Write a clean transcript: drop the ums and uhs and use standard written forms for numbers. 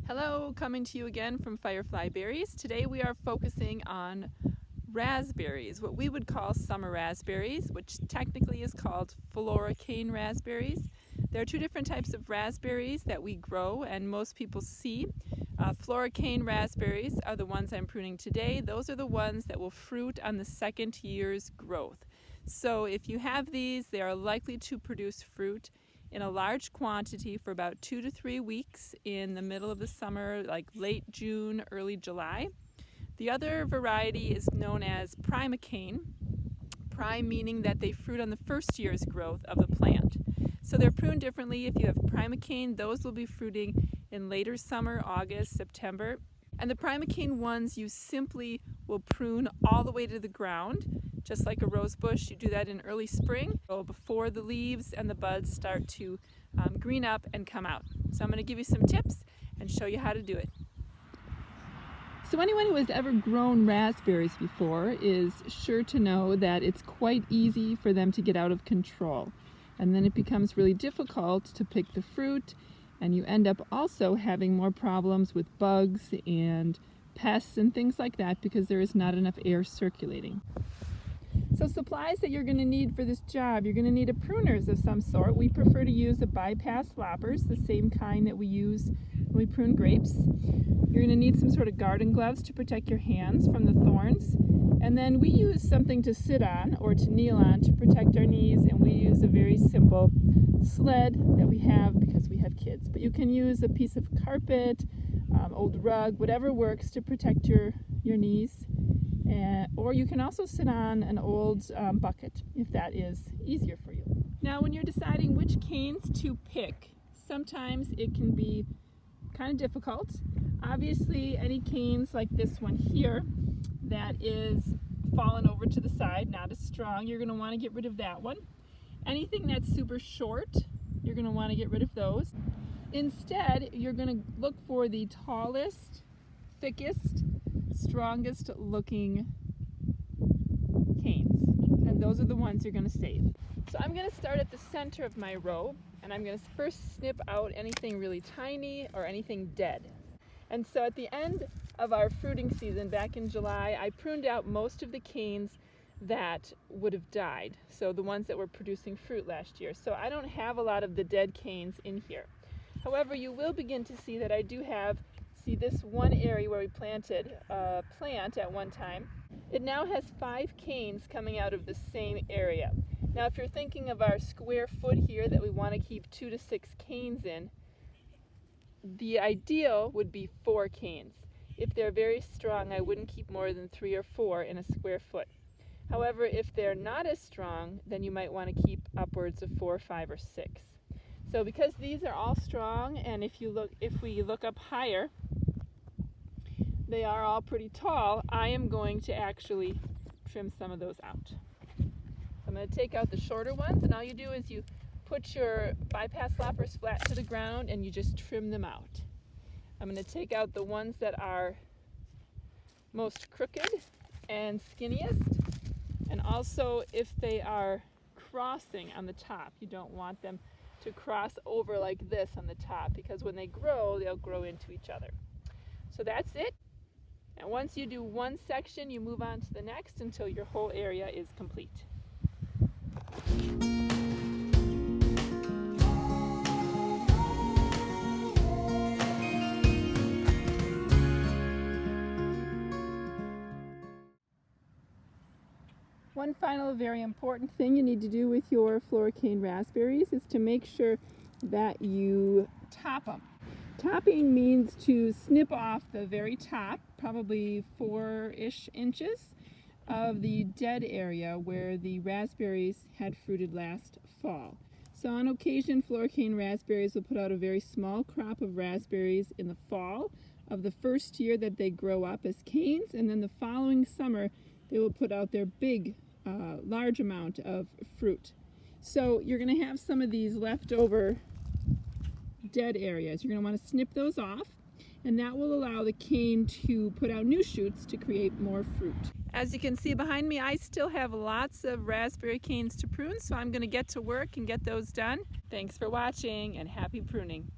Hello, coming to you again from Firefly Berries. Today we are focusing on raspberries, what we would call summer raspberries, which technically is called Floricane raspberries. There are two different types of raspberries that we grow and most people see. Floricane raspberries are the ones I'm pruning today. Those are the ones that will fruit on the second year's growth. So if you have these, they are likely to produce fruit in a large quantity for about 2 to 3 weeks in the middle of the summer, like late June, early July. The other variety is known as primicane, prime meaning that they fruit on the first year's growth of the plant. So they're pruned differently. If you have primicane, those will be fruiting in later summer, August, September. And the primicane ones you simply will prune all the way to the ground. Just like a rose bush, you do that in early spring, before the leaves and the buds start to green up and come out. So I'm going to give you some tips and show you how to do it. So anyone who has ever grown raspberries before is sure to know that it's quite easy for them to get out of control. And then it becomes really difficult to pick the fruit, and you end up also having more problems with bugs and pests and things like that because there is not enough air circulating. So supplies that you're going to need for this job, you're going to need a pruners of some sort. We prefer to use a bypass loppers, the same kind that we use when we prune grapes. You're going to need some sort of garden gloves to protect your hands from the thorns. And then we use something to sit on or to kneel on to protect our knees, and we use a very simple sled that we have because we have kids. But you can use a piece of carpet, old rug, whatever works to protect your knees. Or you can also sit on an old bucket if that is easier for you. Now when you're deciding which canes to pick, sometimes it can be kind of difficult. Obviously any canes like this one here that is fallen over to the side, not as strong, you're going to want to get rid of that one. Anything that's super short, you're going to want to get rid of those. Instead, you're going to look for the tallest, thickest, strongest looking canes, and those are the ones you're going to save. So I'm going to start at the center of my row, and I'm going to first snip out anything really tiny or anything dead. And so at the end of our fruiting season back in July, I pruned out most of the canes that would have died, so the ones that were producing fruit last year. So I don't have a lot of the dead canes in here. However, you will begin to see that I do have this one area where we planted a plant at one time. It now has 5 canes coming out of the same area. Now if you're thinking of our square foot here that we want to keep 2 to 6 canes in, the ideal would be 4 canes. If they're very strong, I wouldn't keep more than 3 or 4 in a square foot. However, if they're not as strong, then you might want to keep upwards of 4, 5, or 6. So because these are all strong, and if we look up higher, they are all pretty tall, I am going to actually trim some of those out. I'm going to take out the shorter ones, and all you do is you put your bypass loppers flat to the ground and you just trim them out. I'm going to take out the ones that are most crooked and skinniest, and also if they are crossing on the top, you don't want them to cross over like this on the top, because when they grow, they'll grow into each other. So that's it. And once you do one section, you move on to the next until your whole area is complete. One final very important thing you need to do with your Floricane raspberries is to make sure that you top them. Topping means to snip off the very top, probably 4-ish inches of the dead area where the raspberries had fruited last fall. So on occasion, Floricane raspberries will put out a very small crop of raspberries in the fall of the first year that they grow up as canes, and then the following summer they will put out their big, large amount of fruit. So you're going to have some of these leftover dead areas. You're going to want to snip those off, and that will allow the cane to put out new shoots to create more fruit. As you can see behind me, I still have lots of raspberry canes to prune, so I'm going to get to work and get those done. Thanks for watching, and happy pruning.